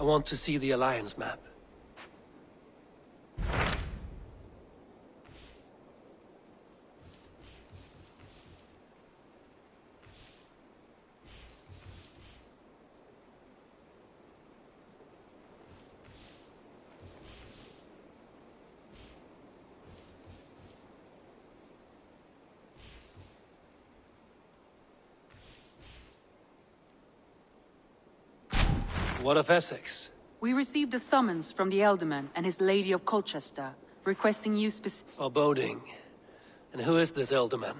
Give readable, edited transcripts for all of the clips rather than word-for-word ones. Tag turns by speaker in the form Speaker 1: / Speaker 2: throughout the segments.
Speaker 1: I want to see the Alliance map. What of Essex?
Speaker 2: We received a summons from the Elderman and his Lady of Colchester, requesting you
Speaker 1: Foreboding. And who is this Elderman?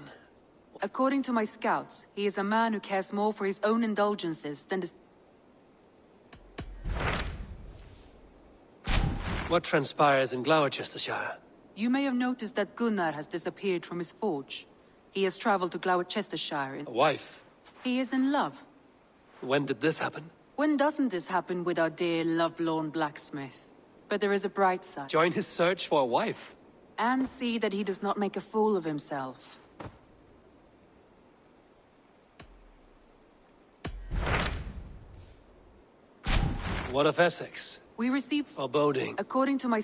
Speaker 2: According to my scouts, he is a man who cares more for his own indulgences than the...
Speaker 1: What transpires in Gloucestershire?
Speaker 2: You may have noticed that Gunnar has disappeared from his forge. He has traveled to Gloucestershire in...
Speaker 1: A wife?
Speaker 2: He is in love.
Speaker 1: When did this happen?
Speaker 2: When doesn't this happen with our dear lovelorn blacksmith? But there is a bright side.
Speaker 1: Join his search for a wife?
Speaker 2: And see that he does not make a fool of himself.
Speaker 1: What of Essex?
Speaker 2: We received...
Speaker 1: Foreboding.
Speaker 2: According to my...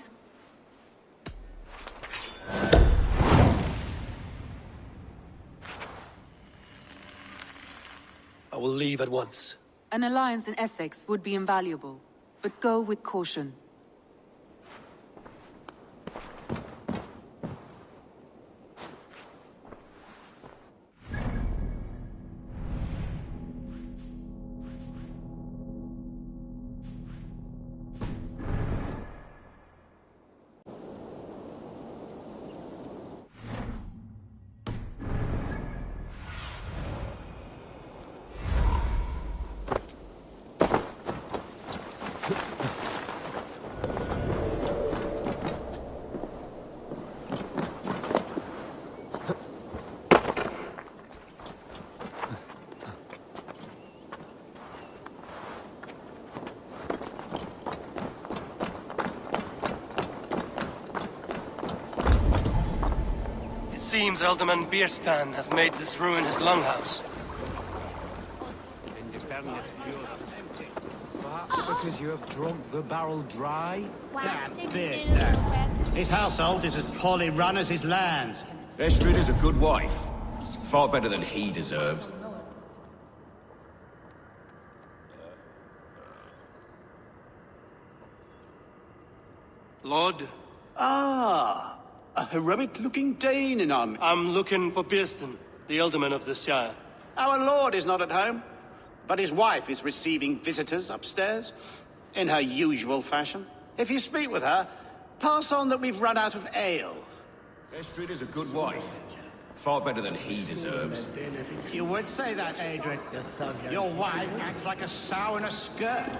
Speaker 1: I will leave at once.
Speaker 2: An alliance in Essex would be invaluable, but go with caution.
Speaker 1: It seems Alderman Bierstan has made this ruin his longhouse.
Speaker 3: Perhaps because you have drunk the barrel dry?
Speaker 4: Damn Bierstan. His household is as poorly run as his lands.
Speaker 5: Estrid is a good wife. Far better than he deserves.
Speaker 1: Lord?
Speaker 6: Ah, a heroic-looking Dane in army.
Speaker 1: I'm looking for Bierstan, the Alderman of this shire.
Speaker 6: Our lord is not at home, but his wife is receiving visitors upstairs, in her usual fashion. If you speak with her, pass on that we've run out of ale.
Speaker 5: Estrid is a good wife. Far better than he deserves.
Speaker 4: You would say that, Adrian. Your wife acts like a sow in a skirt.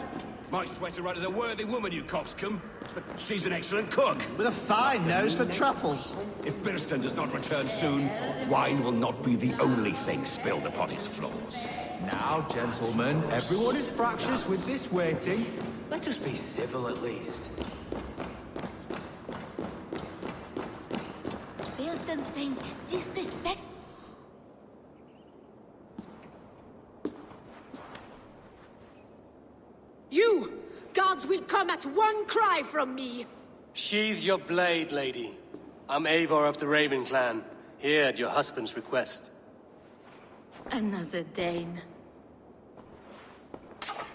Speaker 5: Might sweat her right as a worthy woman, you coxcomb. But she's an excellent cook.
Speaker 4: With a fine nose for truffles.
Speaker 5: If Bierstan does not return soon, wine will not be the only thing spilled upon his floors.
Speaker 3: Now, gentlemen, everyone is fractious with this waiting. Let us be civil at least.
Speaker 7: Bierston's things disrespect.
Speaker 8: You! Guards will come at one cry from me!
Speaker 1: Sheathe your blade, lady. I'm Eivor of the Raven clan, here at your husband's request.
Speaker 8: Another Dane.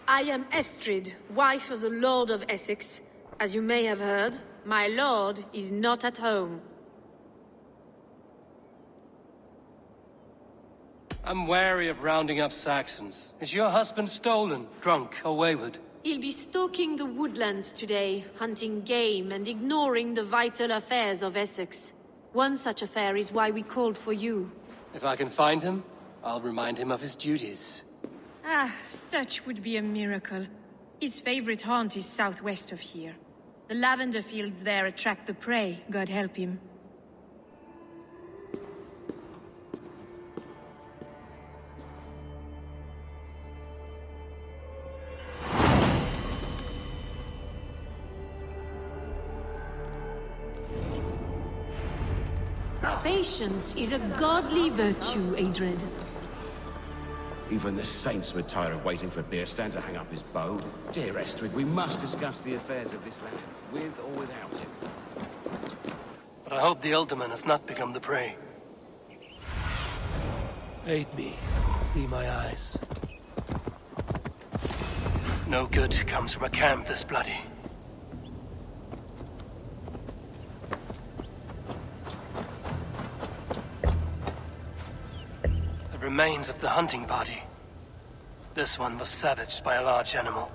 Speaker 8: I am Estrid, wife of the Lord of Essex. As you may have heard, my lord is not at home.
Speaker 1: I'm wary of rounding up Saxons. Is your husband stolen, drunk, or wayward?
Speaker 8: He'll be stalking the woodlands today, hunting game and ignoring the vital affairs of Essex. One such affair is why we called for you.
Speaker 1: If I can find him, I'll remind him of his duties.
Speaker 9: Ah, such would be a miracle. His favorite haunt is southwest of here. The lavender fields there attract the prey, God help him.
Speaker 8: Patience is a godly virtue, Adred.
Speaker 5: Even the saints would tire of waiting for Beerstan to hang up his bow. Dear Estrid, we must discuss the affairs of this land, with or without him.
Speaker 1: But I hope the Ultiman has not become the prey. Aid me. Be my eyes. No good comes from a camp this bloody. The remains of the hunting party. This one was savaged by a large animal.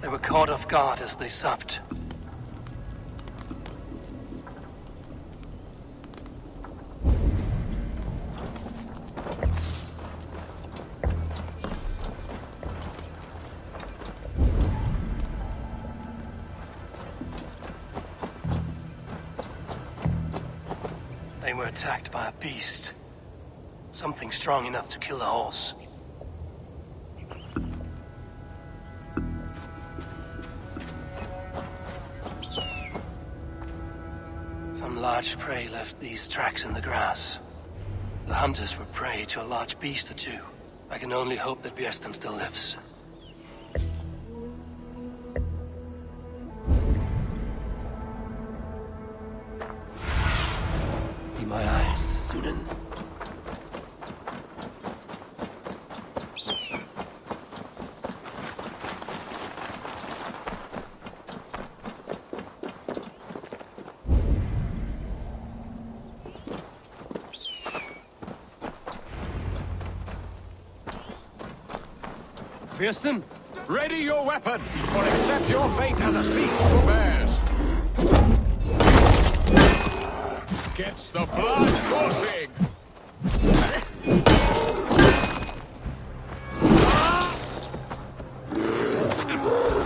Speaker 1: They were caught off guard as they supped. They were attacked by a beast. Something strong enough to kill a horse. Some large prey left these tracks in the grass. The hunters were prey to a large beast or two. I can only hope that Bjersten still lives. Be my eyes, Sunan. Bjersten?
Speaker 10: Ready your weapon, or accept your fate as a feast for bears. Gets the blood coursing.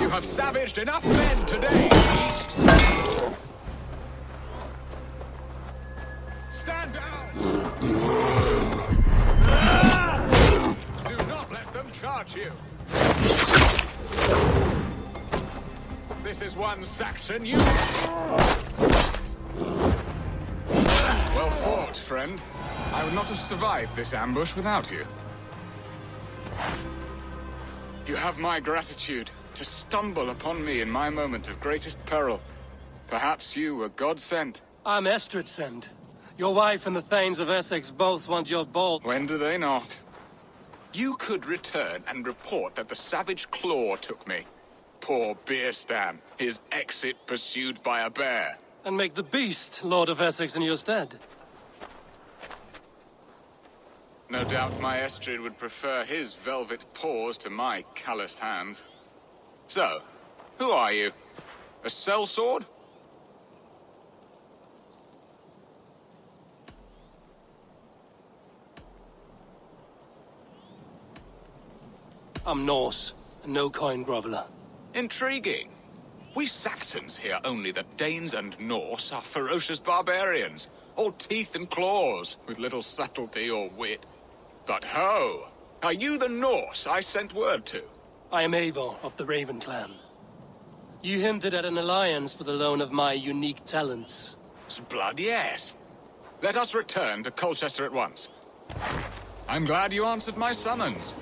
Speaker 10: You have savaged enough men today, beast. Stand down. Do not let them charge you. This is one Saxon you. Well fought, friend. I would not have survived this ambush without you. You have my gratitude to stumble upon me in my moment of greatest peril. Perhaps you were God-sent.
Speaker 1: I'm Estrid sent. Your wife and the Thanes of Essex both want your bolt.
Speaker 10: When do they not? You could return and report that the savage claw took me. Poor Bierstan, his exit pursued by a bear.
Speaker 1: And make the beast Lord of Essex in your stead.
Speaker 10: No doubt my Estrid would prefer his velvet paws to my calloused hands. So, who are you? A sellsword?
Speaker 1: I'm Norse, and no coin groveler.
Speaker 10: Intriguing. We Saxons hear only that Danes and Norse are ferocious barbarians, all teeth and claws, with little subtlety or wit. But ho! Are you the Norse I sent word to?
Speaker 1: I am Eivor of the Raven clan. You hinted at an alliance for the loan of my unique talents.
Speaker 10: Blood, yes. Let us return to Colchester at once. I'm glad you answered my summons.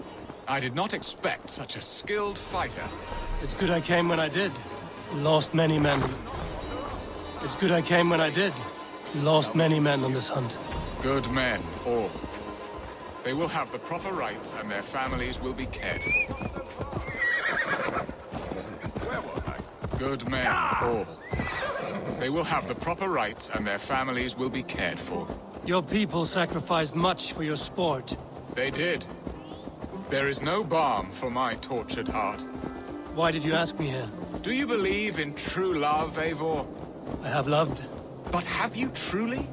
Speaker 10: I did not expect such a skilled fighter.
Speaker 1: It's good I came when I did. You lost many men. It's good I came when I did. You lost many men on this hunt.
Speaker 10: Good men, all. They will have the proper rights and their families will be cared for. Where was I? Good men, all. They will have the proper rights and their families will be cared for.
Speaker 1: Your people sacrificed much for your sport.
Speaker 10: They did. There is no balm for my tortured heart.
Speaker 1: Why did you ask me here?
Speaker 10: Do you believe in true love, Eivor?
Speaker 1: I have loved.
Speaker 10: But have you truly?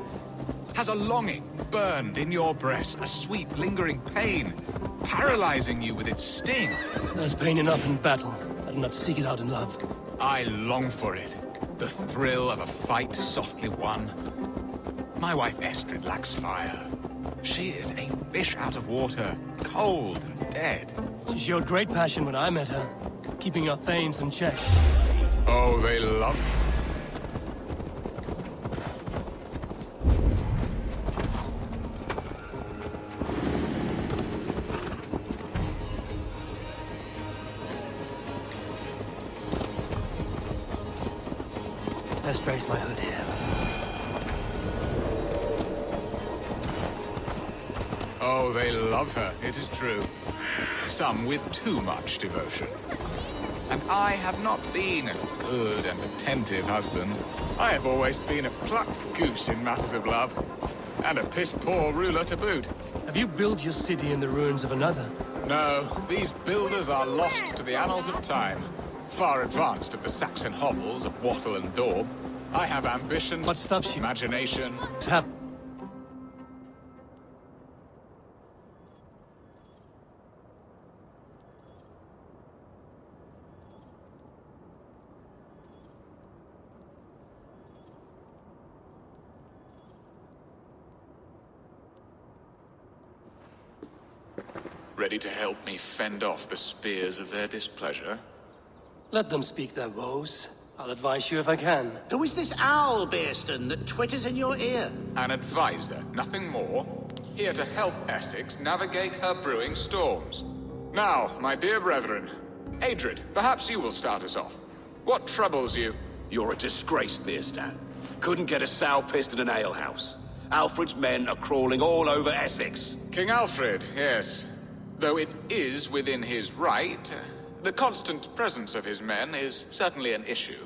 Speaker 10: Has a longing burned in your breast, a sweet, lingering pain, paralyzing you with its sting?
Speaker 1: There's pain enough in battle. I do not seek it out in love.
Speaker 10: I long for it. The thrill of a fight softly won. My wife Estrid lacks fire. She is a fish out of water, cold and dead.
Speaker 1: She showed great passion when I met her, keeping our thanes in check.
Speaker 10: Oh, they love...
Speaker 1: Let's brace my hood here.
Speaker 10: Oh, they love her, it is true. Some with too much devotion. And I have not been a good and attentive husband. I have always been a plucked goose in matters of love. And a piss-poor ruler to boot.
Speaker 1: Have you built your city in the ruins of another?
Speaker 10: No, these builders are lost to the annals of time. Far advanced of the Saxon hovels of Wattle and Daub. I have ambition...
Speaker 1: What stops you?
Speaker 10: Imagination... Ready to help me fend off the spears of their displeasure?
Speaker 1: Let them speak their woes. I'll advise you if I can.
Speaker 6: Who is this owl, Bearston, that twitters in your ear?
Speaker 10: An advisor, nothing more. Here to help Essex navigate her brewing storms. Now, my dear brethren, Adred, perhaps you will start us off. What troubles you?
Speaker 5: You're a disgrace, Beerstan. Couldn't get a sow pissed in an alehouse. Alfred's men are crawling all over Essex.
Speaker 10: King Alfred, yes. Though it is within his right, the constant presence of his men is certainly an issue.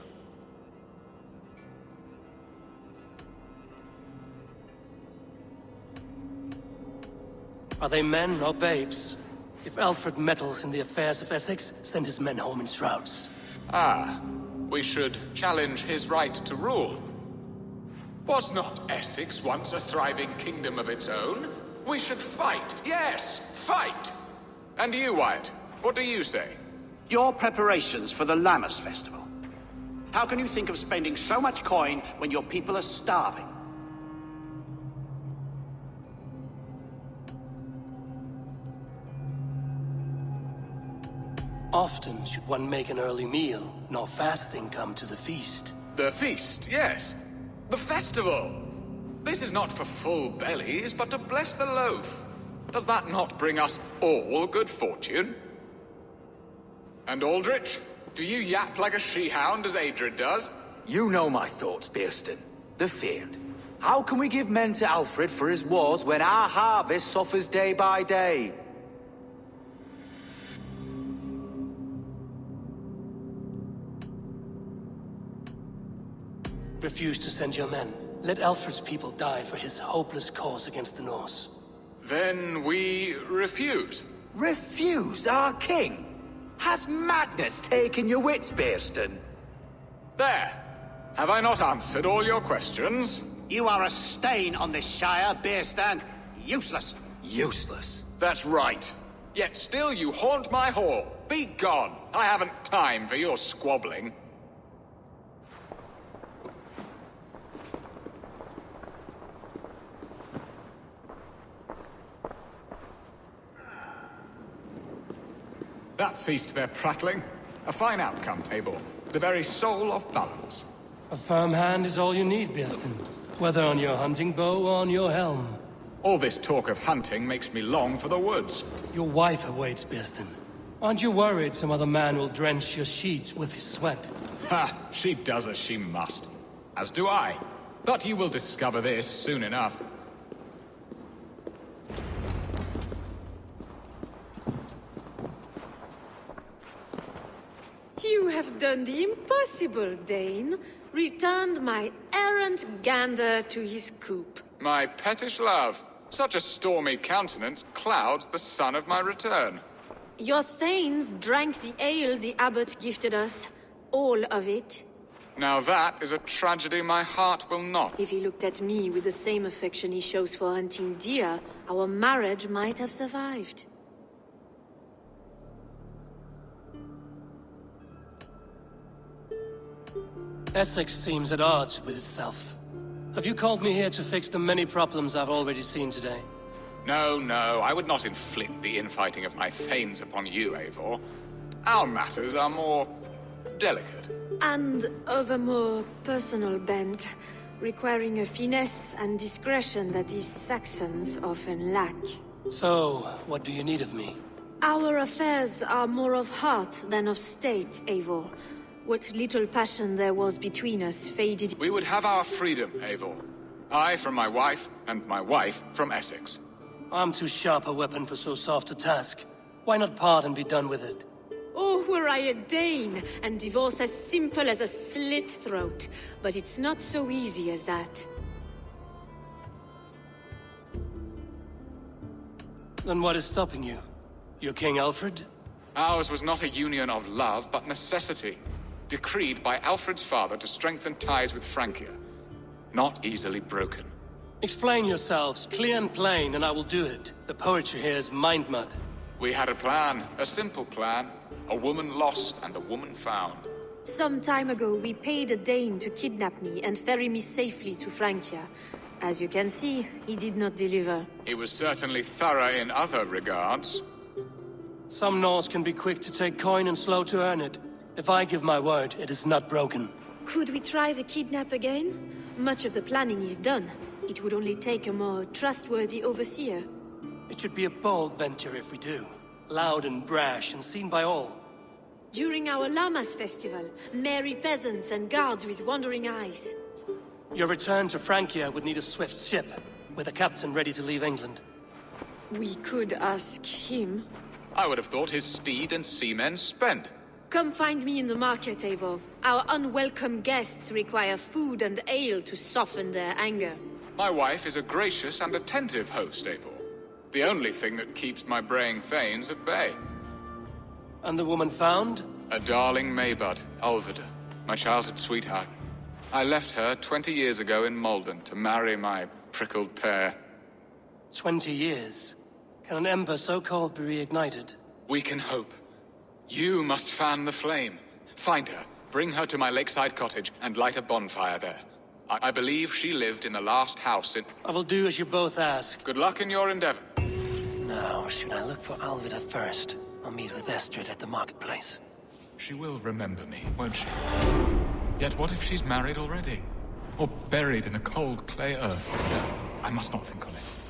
Speaker 1: Are they men or babes? If Alfred meddles in the affairs of Essex, send his men home in shrouds.
Speaker 10: Ah, we should challenge his right to rule. Was not Essex once a thriving kingdom of its own? We should fight, yes, fight! And you, Wyatt, what do you say?
Speaker 6: Your preparations for the Lammas festival. How can you think of spending so much coin when your people are starving?
Speaker 1: Often should one make an early meal, nor fasting come to the feast.
Speaker 10: The feast, yes. The festival! This is not for full bellies, but to bless the loaf. Does that not bring us all good fortune? And Aldrich, do you yap like a she-hound as Adred does?
Speaker 3: You know my thoughts, Bearston. The feared. How can we give men to Alfred for his wars when our harvest suffers day by day?
Speaker 1: Refuse to send your men. Let Alfred's people die for his hopeless cause against the Norse.
Speaker 10: Then we refuse.
Speaker 3: Refuse our king? Has madness taken your wits, Bearston?
Speaker 10: There. Have I not answered all your questions?
Speaker 6: You are a stain on this shire, Bearstan. Useless.
Speaker 3: Useless.
Speaker 5: That's right.
Speaker 10: Yet still you haunt my hall. Be gone. I haven't time for your squabbling. That ceased their prattling. A fine outcome, Eivor. The very soul of balance.
Speaker 1: A firm hand is all you need, Bearston. Whether on your hunting bow or on your helm.
Speaker 10: All this talk of hunting makes me long for the woods.
Speaker 1: Your wife awaits, Bearston. Aren't you worried some other man will drench your sheets with his sweat?
Speaker 10: Ha! She does as she must. As do I. But you will discover this soon enough.
Speaker 8: You have done the impossible, Dane. Returned my errant gander to his coop.
Speaker 10: My pettish love. Such a stormy countenance clouds the sun of my return.
Speaker 8: Your thanes drank the ale the abbot gifted us. All of it.
Speaker 10: Now that is a tragedy my heart will not.
Speaker 8: If he looked at me with the same affection he shows for hunting deer, our marriage might have survived.
Speaker 1: Essex seems at odds with itself. Have you called me here to fix the many problems I've already seen today?
Speaker 10: No, no, I would not inflict the infighting of my thanes upon you, Eivor. Our matters are more delicate.
Speaker 8: And of a more personal bent, requiring a finesse and discretion that these Saxons often lack.
Speaker 1: So, what do you need of me?
Speaker 8: Our affairs are more of heart than of state, Eivor. What little passion there was between us faded.
Speaker 10: We would have our freedom, Eivor. I from my wife, and my wife from Essex.
Speaker 1: I'm too sharp a weapon for so soft a task. Why not part and be done with it?
Speaker 8: Oh, were I a Dane, and divorce as simple as a slit throat. But it's not so easy as that.
Speaker 1: Then what is stopping you? You're King Alfred?
Speaker 10: Ours was not a union of love, but necessity. Decreed by Alfred's father to strengthen ties with Francia. Not easily broken.
Speaker 1: Explain yourselves, clear and plain, and I will do it. The poetry here is mind mud.
Speaker 10: We had a plan, a simple plan. A woman lost and a woman found.
Speaker 8: Some time ago, we paid a Dane to kidnap me and ferry me safely to Francia. As you can see, he did not deliver.
Speaker 10: He was certainly thorough in other regards.
Speaker 1: Some Norse can be quick to take coin and slow to earn it. If I give my word, it is not broken.
Speaker 8: Could we try the kidnap again? Much of the planning is done. It would only take a more trustworthy overseer.
Speaker 1: It should be a bold venture if we do. Loud and brash and seen by all.
Speaker 8: During our Llamas festival, merry peasants and guards with wandering eyes.
Speaker 1: Your return to Francia would need a swift ship, with a captain ready to leave England.
Speaker 8: We could ask him.
Speaker 10: I would have thought his steed and seamen spent.
Speaker 8: Come find me in the market, Eivor. Our unwelcome guests require food and ale to soften their anger.
Speaker 10: My wife is a gracious and attentive host, Eivor. The only thing that keeps my braying thanes at bay.
Speaker 1: And the woman found?
Speaker 10: A darling Maybud, Ulvida, my childhood sweetheart. I left her 20 years ago in Malden to marry my prickled pear.
Speaker 1: 20 years? Can an ember so cold be reignited?
Speaker 10: We can hope. You must fan the flame. Find her, bring her to my lakeside cottage, and light a bonfire there. I believe she lived in the last house in...
Speaker 1: I will do as you both ask.
Speaker 10: Good luck in your endeavor.
Speaker 1: Now, should I look for Alvida first, or meet with Estrid at the marketplace?
Speaker 10: She will remember me, won't she? Yet what if she's married already? Or buried in the cold clay earth? No, I must not think on it.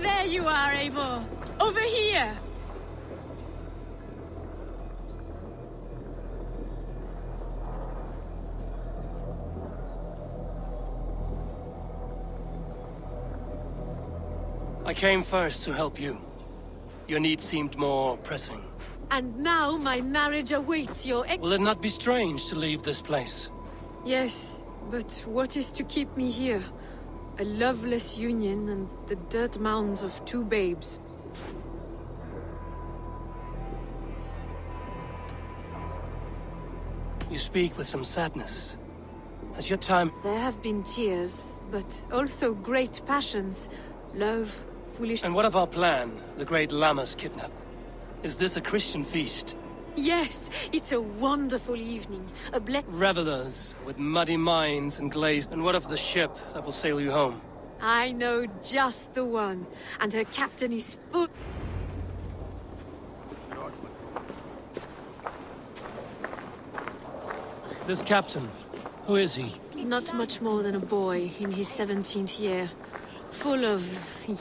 Speaker 9: There you are, Eivor. Over here.
Speaker 1: I came first to help you. Your need seemed more pressing.
Speaker 8: And now my marriage awaits your
Speaker 1: Will it not be strange to leave this place?
Speaker 8: Yes, but what is to keep me here? A loveless union and the dirt mounds of two babes.
Speaker 1: You speak with some sadness. Has your time...
Speaker 8: There have been tears, but also great passions. Love, foolish...
Speaker 1: And what of our plan, the great Llamas kidnap? Is this a Christian feast?
Speaker 8: Yes, it's a wonderful evening. A
Speaker 1: Revelers with muddy minds and glazed... And what of the ship that will sail you home?
Speaker 8: I know just the one, and her captain is full...
Speaker 1: This captain, who is he?
Speaker 8: Not much more than a boy in his 17th year. Full of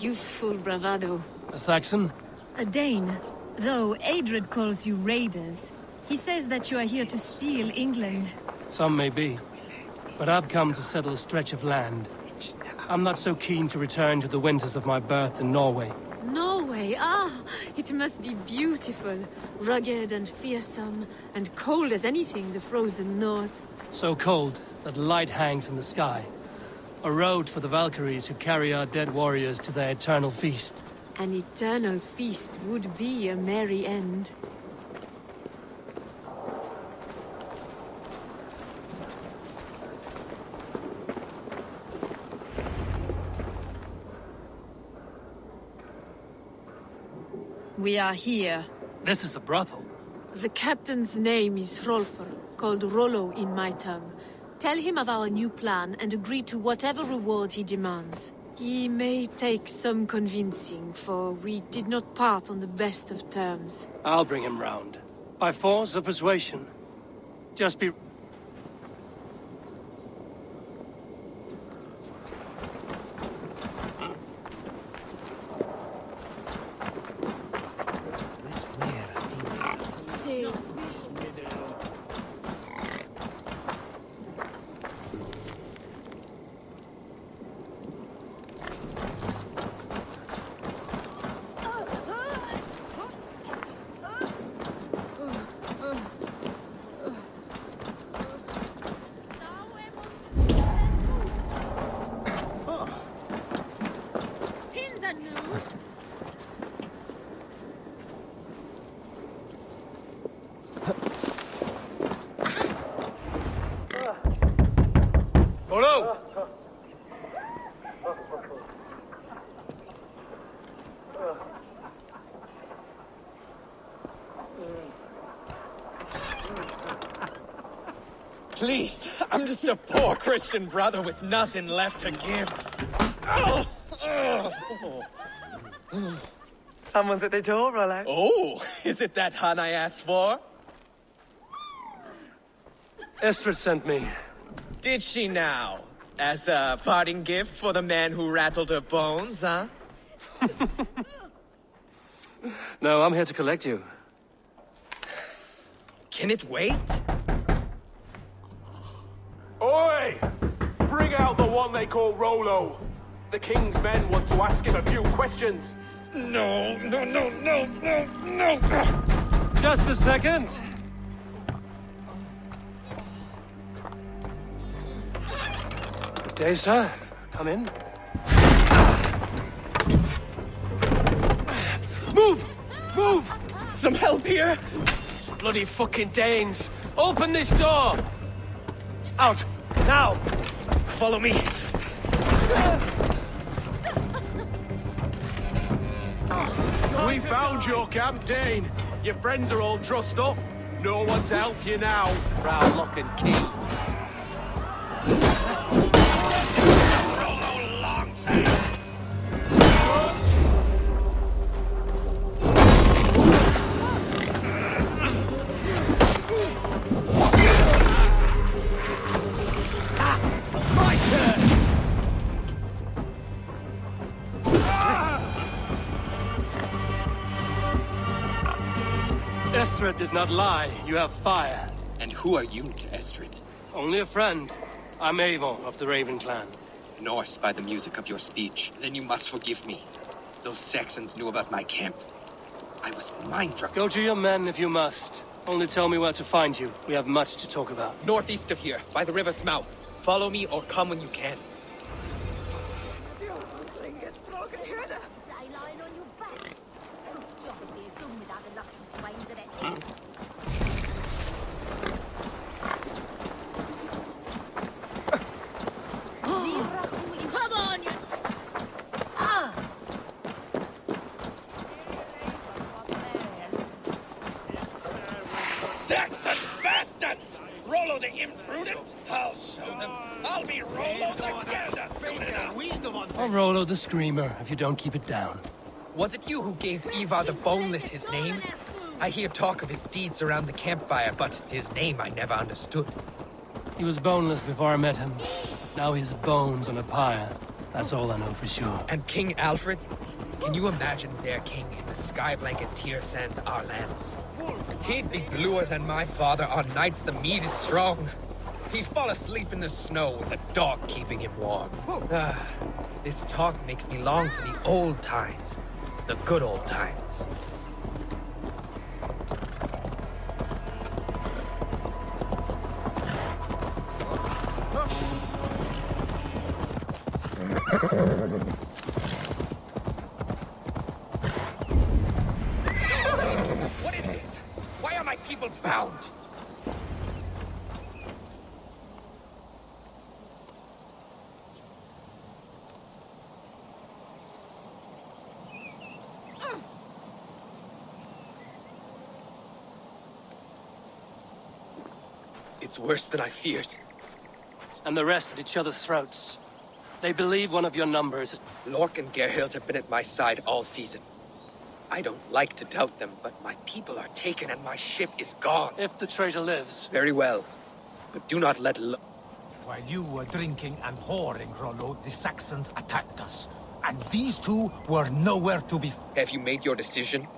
Speaker 8: youthful bravado.
Speaker 1: A Saxon?
Speaker 9: A Dane. Though Adred calls you raiders, he says that you are here to steal England.
Speaker 1: Some may be. But I've come to settle a stretch of land. I'm not so keen to return to the winters of my birth in Norway.
Speaker 8: Norway? Ah, it must be beautiful. Rugged and fearsome, and cold as anything the frozen north.
Speaker 1: So cold that light hangs in the sky. A road for the Valkyries who carry our dead warriors to their eternal feast.
Speaker 8: An eternal feast would be a merry end.
Speaker 9: We are here.
Speaker 1: This is a brothel.
Speaker 8: The captain's name is Rolfr, called Rollo in my tongue. Tell him of our new plan and agree to whatever reward he demands. He may take some convincing, for we did not part on the best of terms.
Speaker 1: I'll bring him round. By force or persuasion. Just be... Rollo!
Speaker 11: Please, I'm just a poor Christian brother with nothing left to give.
Speaker 12: Someone's at the door, Rollo.
Speaker 11: Oh, is it that hun I asked for?
Speaker 1: Estrid sent me.
Speaker 11: Did she now? As a parting gift for the man who rattled her bones, huh?
Speaker 1: No, I'm here to collect you.
Speaker 11: Can it wait?
Speaker 13: Oi! Bring out the one they call Rollo. The king's men want to ask him a few questions.
Speaker 11: No.
Speaker 1: Just a second. Good day, sir. Come in. Move! Move!
Speaker 11: Some help here?
Speaker 1: Bloody fucking Danes! Open this door! Out! Now!
Speaker 11: Follow me.
Speaker 13: We found your camp, Dane. Your friends are all trussed up. No one to help you now.
Speaker 3: Proud lock and key.
Speaker 1: Estrid did not lie. You have fire.
Speaker 14: And who are you to Estrid?
Speaker 1: Only a friend. I'm Avon of the Raven clan.
Speaker 14: Norse by the music of your speech. Then you must forgive me. Those Saxons knew about my camp. I was mind-drunk.
Speaker 1: Go to your men if you must. Only tell me where to find you. We have much to talk about.
Speaker 11: Northeast of here, by the river's mouth. Follow me or come when you can.
Speaker 7: Come on, you...
Speaker 11: Saxon bastards! Rollo the imprudent? I'll show them. I'll be Rollo the Gelder soon enough.
Speaker 1: Or Rollo the Screamer, if you don't keep it down.
Speaker 11: Was it you who gave Ivar the Boneless his name? I hear talk of his deeds around the campfire, but his name I never understood.
Speaker 1: He was boneless before I met him. Now he's bones on a pyre. That's all I know for sure.
Speaker 14: And King Alfred? Can you imagine their king in the sky blanket tear sands our lands? He'd be bluer than my father on nights the mead is strong. He'd fall asleep in the snow with a dog keeping him warm. This talk makes me long for the old times. The good old times.
Speaker 11: What is this? Why are my people bound?
Speaker 14: It's worse than I feared.
Speaker 1: And the rest at each other's throats. They believe one of your numbers.
Speaker 14: Lork and Gerhild have been at my side all season. I don't like to doubt them, but my people are taken and my ship is gone.
Speaker 1: If the traitor lives.
Speaker 14: Very well. But do not let
Speaker 15: While you were drinking and whoring, Rollo, the Saxons attacked us. And these two were nowhere to be...
Speaker 14: Have you made your decision?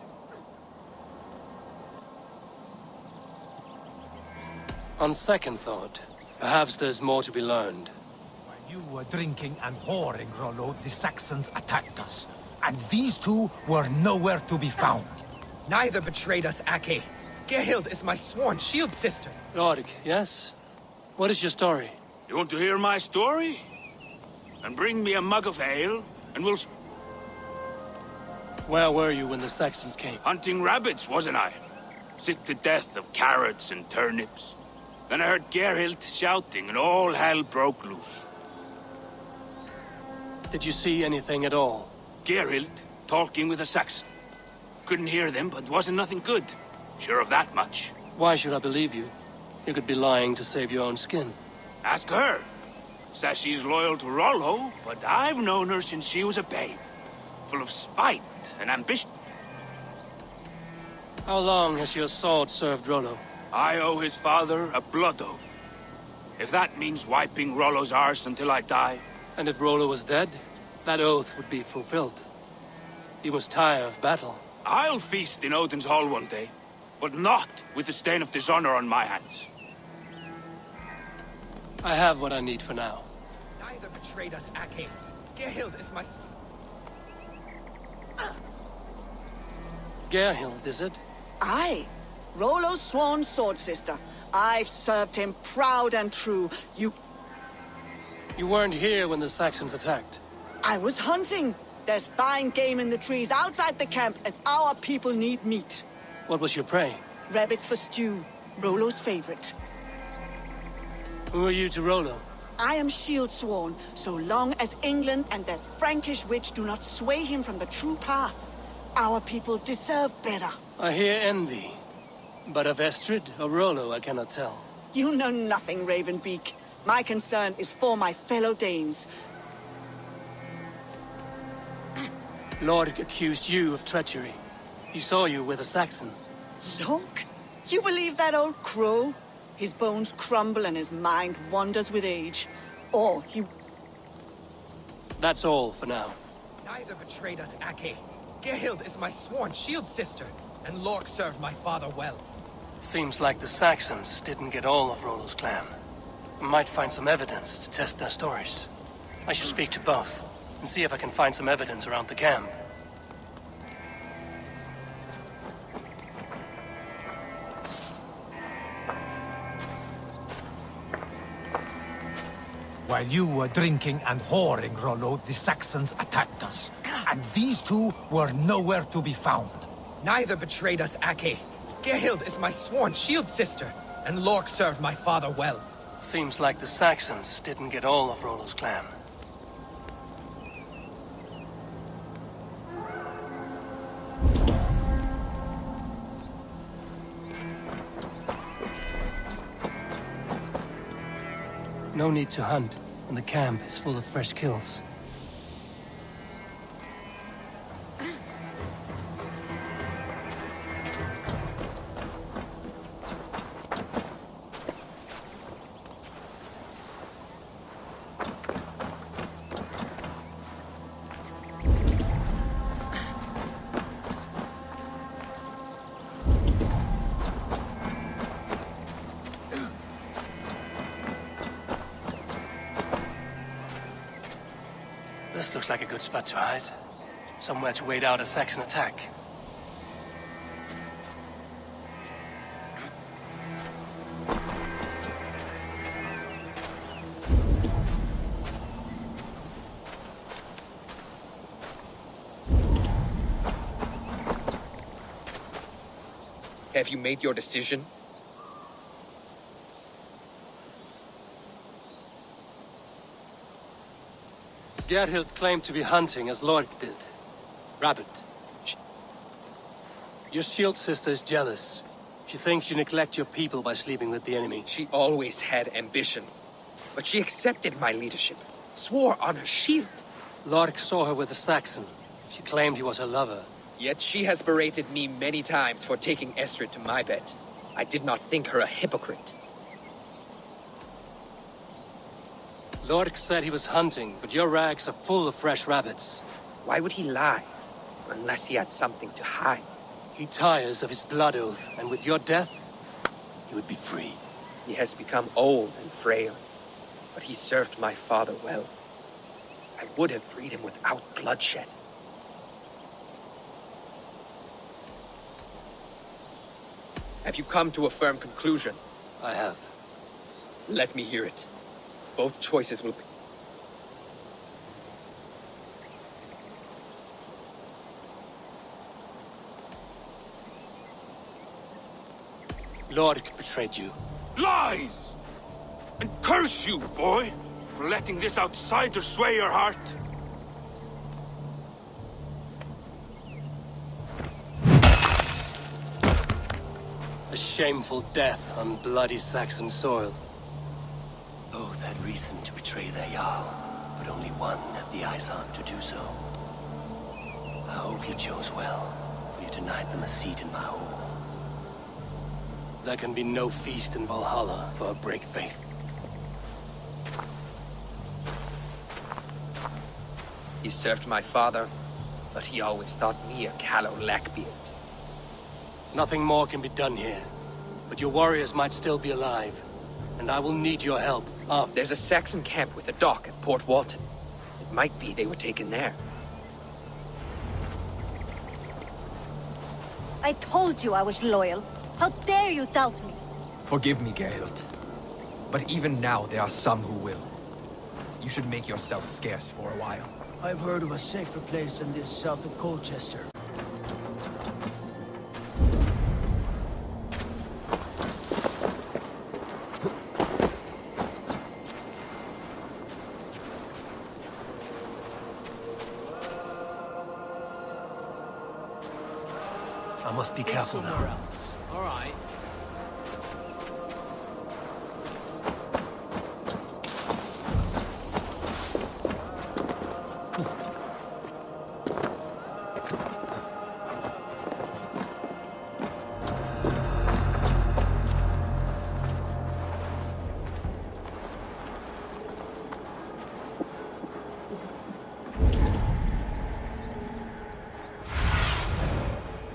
Speaker 1: On second thought, perhaps there's more to be learned.
Speaker 15: While you were drinking and whoring, Rollo, the Saxons attacked us. And these two were nowhere to be found.
Speaker 14: Neither betrayed us, Ake. Gerhild is my sworn shield sister.
Speaker 1: Lord, yes? What is your story?
Speaker 16: You want to hear my story? Then bring me a mug of ale, and we'll...
Speaker 1: Where were you when the Saxons came?
Speaker 16: Hunting rabbits, wasn't I? Sick to death of carrots and turnips. Then I heard Gerhild shouting, and all hell broke loose.
Speaker 1: Did you see anything at all?
Speaker 16: Gerhild talking with a Saxon. Couldn't hear them, but wasn't nothing good. Sure of that much.
Speaker 1: Why should I believe you? You could be lying to save your own skin.
Speaker 16: Ask her. Says she's loyal to Rollo, but I've known her since she was a babe. Full of spite and ambition.
Speaker 1: How long has your sword served Rollo?
Speaker 16: I owe his father a blood oath. If that means wiping Rollo's arse until I die.
Speaker 1: And if Rollo was dead, that oath would be fulfilled. You must tire of battle.
Speaker 16: I'll feast in Odin's hall one day, but not with the stain of dishonor on my hands.
Speaker 1: I have what I need for now.
Speaker 14: Neither betrayed us, Ake. Gerhild is my...
Speaker 1: Gerhild, is it?
Speaker 17: Aye. Rollo's sworn sword sister. I've served him proud and true. You
Speaker 1: weren't here when the Saxons attacked.
Speaker 17: I was hunting. There's fine game in the trees outside the camp, and our people need meat.
Speaker 1: What was your prey?
Speaker 17: Rabbits for stew. Rollo's favorite.
Speaker 1: Who are you to Rollo?
Speaker 17: I am shield sworn, so long as England and that Frankish witch do not sway him from the true path. Our people deserve better.
Speaker 1: I hear envy. But of Estrid or Rollo, I cannot tell.
Speaker 17: You know nothing, Ravenbeak. My concern is for my fellow Danes.
Speaker 1: Lord accused you of treachery. He saw you with a Saxon.
Speaker 17: Look, you believe that old crow? His bones crumble and his mind wanders with age. Or he...
Speaker 1: That's all for now.
Speaker 14: Neither betrayed us, Ake. Gerhild is my sworn shield sister, and Lork served my father well.
Speaker 1: Seems like the Saxons didn't get all of Rollo's clan. I might find some evidence to test their stories. I should speak to both, and see if I can find some evidence around the camp.
Speaker 15: While you were drinking and whoring, Rollo, the Saxons attacked us. And these two were nowhere to be found.
Speaker 14: Neither betrayed us, Ake. Gerhild is my sworn shield sister, and Lork served my father well.
Speaker 1: Seems like the Saxons didn't get all of Rollo's clan. No need to hunt, and the camp is full of fresh kills. This looks like a good spot to hide. Somewhere to wait out a Saxon attack.
Speaker 14: Have you made your decision?
Speaker 1: Gerhild claimed to be hunting as Lork did. Rabbit. Your shield sister is jealous. She thinks you neglect your people by sleeping with the enemy.
Speaker 14: She always had ambition. But she accepted my leadership. Swore on her shield.
Speaker 1: Lork saw her with a Saxon. She claimed he was her lover.
Speaker 14: Yet she has berated me many times for taking Estrid to my bed. I did not think her a hypocrite.
Speaker 1: Lork said he was hunting, but your rags are full of fresh rabbits.
Speaker 14: Why would he lie? Unless he had something to hide.
Speaker 1: He tires of his blood oath, and with your death, he would be free.
Speaker 14: He has become old and frail, but he served my father well. I would have freed him without bloodshed. Have you come to a firm conclusion?
Speaker 1: I have.
Speaker 14: Let me hear it. Both choices will be...
Speaker 1: Lork betrayed you.
Speaker 16: Lies! And curse you, boy, for letting this outsider sway your heart.
Speaker 1: A shameful death on bloody Saxon soil. Both had reason to betray their Jarl, but only one had the eyesight to do so. I hope you chose well, for you denied them a seat in my hall. There can be no feast in Valhalla for a break faith.
Speaker 14: He served my father, but he always thought me a callow lackbeard.
Speaker 1: Nothing more can be done here, but your warriors might still be alive, and I will need your help.
Speaker 14: There's a Saxon camp with a dock at Port Walton. It might be they were taken there.
Speaker 18: I told you I was loyal. How dare you doubt me?
Speaker 19: Forgive me, Gerhild. But even now, there are some who will. You should make yourself scarce for a while.
Speaker 20: I've heard of a safer place than this south of Colchester.
Speaker 1: I must be careful now.
Speaker 4: All right.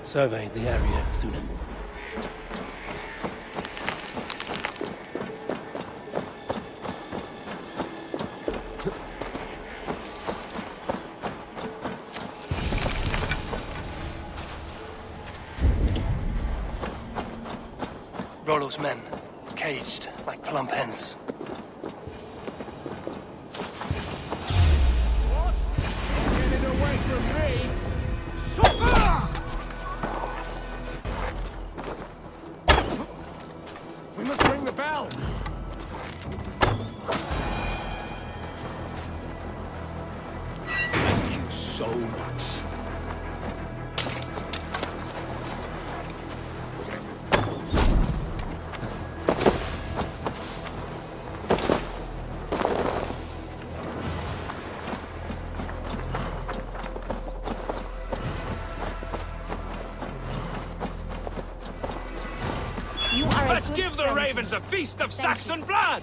Speaker 1: Survey the area, Sunan. Rollo's men, caged like plump hens.
Speaker 11: What? Get it away from me! Suffer! We must ring the bell!
Speaker 19: Thank you so much.
Speaker 16: Let's give the ravens a feast of Saxon blood!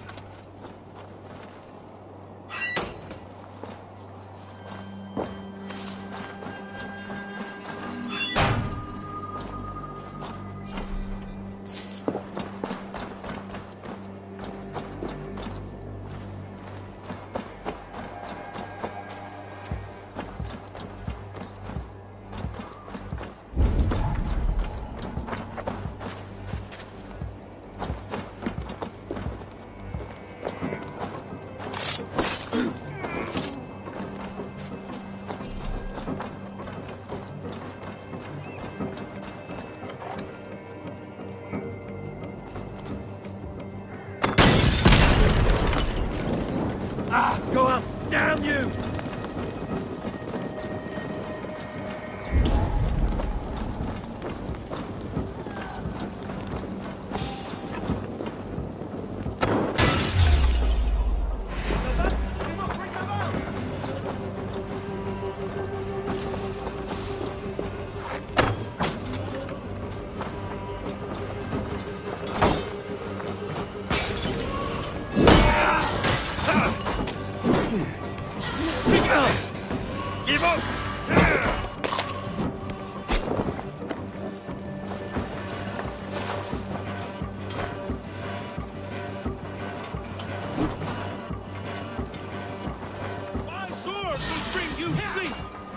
Speaker 16: sleep!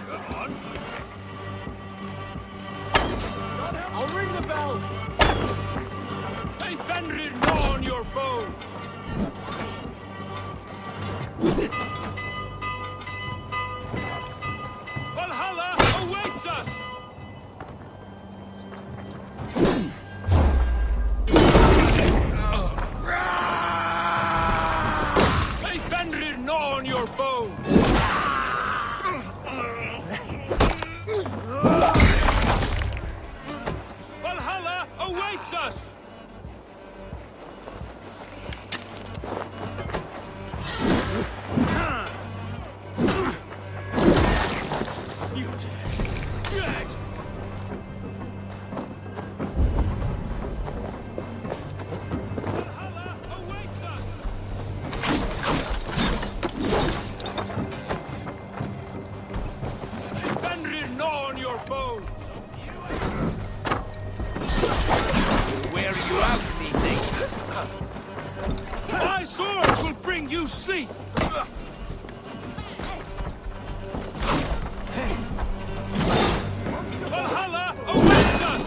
Speaker 16: Come on!
Speaker 13: I'll ring the bell!
Speaker 16: Hey, Fenrir, gnaw on your bones! Valhalla awaits us! Hey, Fenrir, gnaw on your bones! Valhalla awaits us!
Speaker 11: You dead.
Speaker 16: Valhalla awaits us! Hey, Fenrir, gnaw on your bones!
Speaker 11: Wear you out, me nigga.
Speaker 16: My sword will bring you sleep! Valhalla awaits us!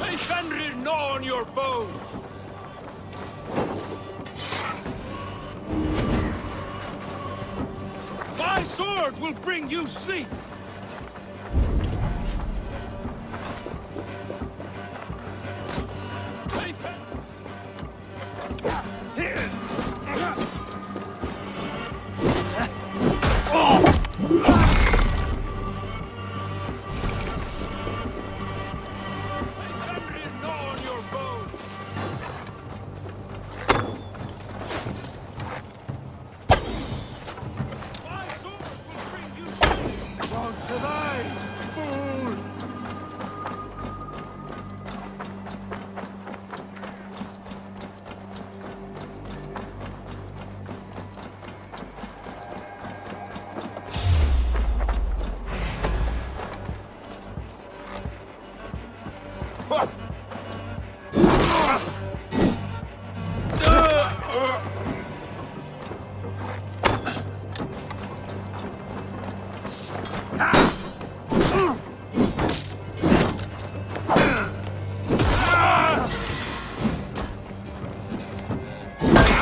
Speaker 16: Hey, Fenrir, gnaw on your bones! My sword will bring you sleep! Hey, Fenrir, gnaw on your bones! My sword will bring you sleep!
Speaker 11: Won't survive, fool!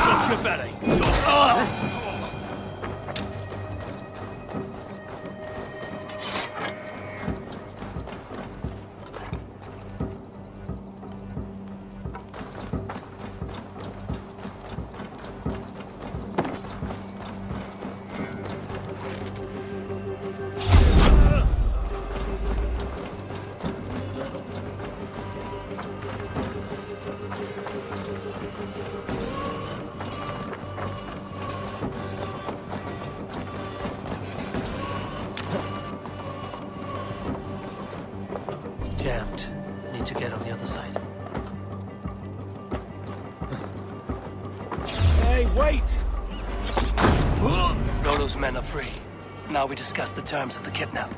Speaker 11: Got your belly.
Speaker 1: Jammed. Need to get on the other side.
Speaker 11: Hey, wait!
Speaker 1: Rollo's men are free. Now we discuss the terms of the kidnap.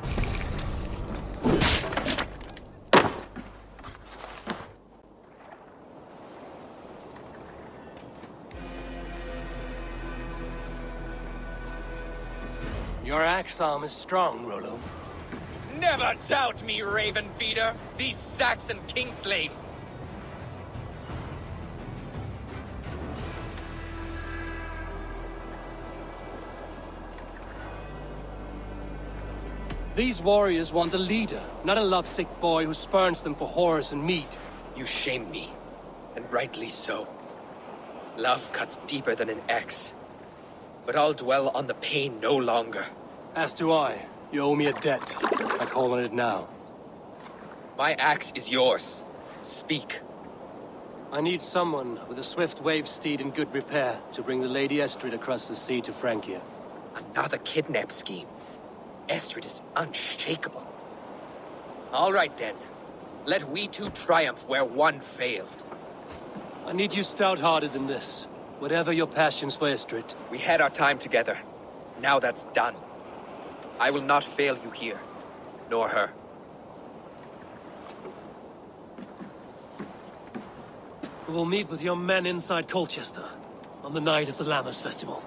Speaker 1: Your axe arm is strong, Rollo.
Speaker 14: Never doubt me, Raven Feeder. These Saxon king slaves.
Speaker 1: These warriors want a leader, not a lovesick boy who spurns them for horrors and meat.
Speaker 14: You shame me, and rightly so. Love cuts deeper than an axe. But I'll dwell on the pain no longer.
Speaker 1: As do I. You owe me a debt. I call on it now.
Speaker 14: My axe is yours. Speak.
Speaker 1: I need someone with a swift wave steed in good repair to bring the Lady Estrid across the sea to Francia.
Speaker 14: Another kidnap scheme. Estrid is unshakable. All right then. Let we two triumph where one failed.
Speaker 1: I need you stout-hearted than this. Whatever your passions for Estrid.
Speaker 14: We had our time together. Now that's done. I will not fail you here, nor her.
Speaker 1: We will meet with your men inside Colchester on the night of the Lammas Festival.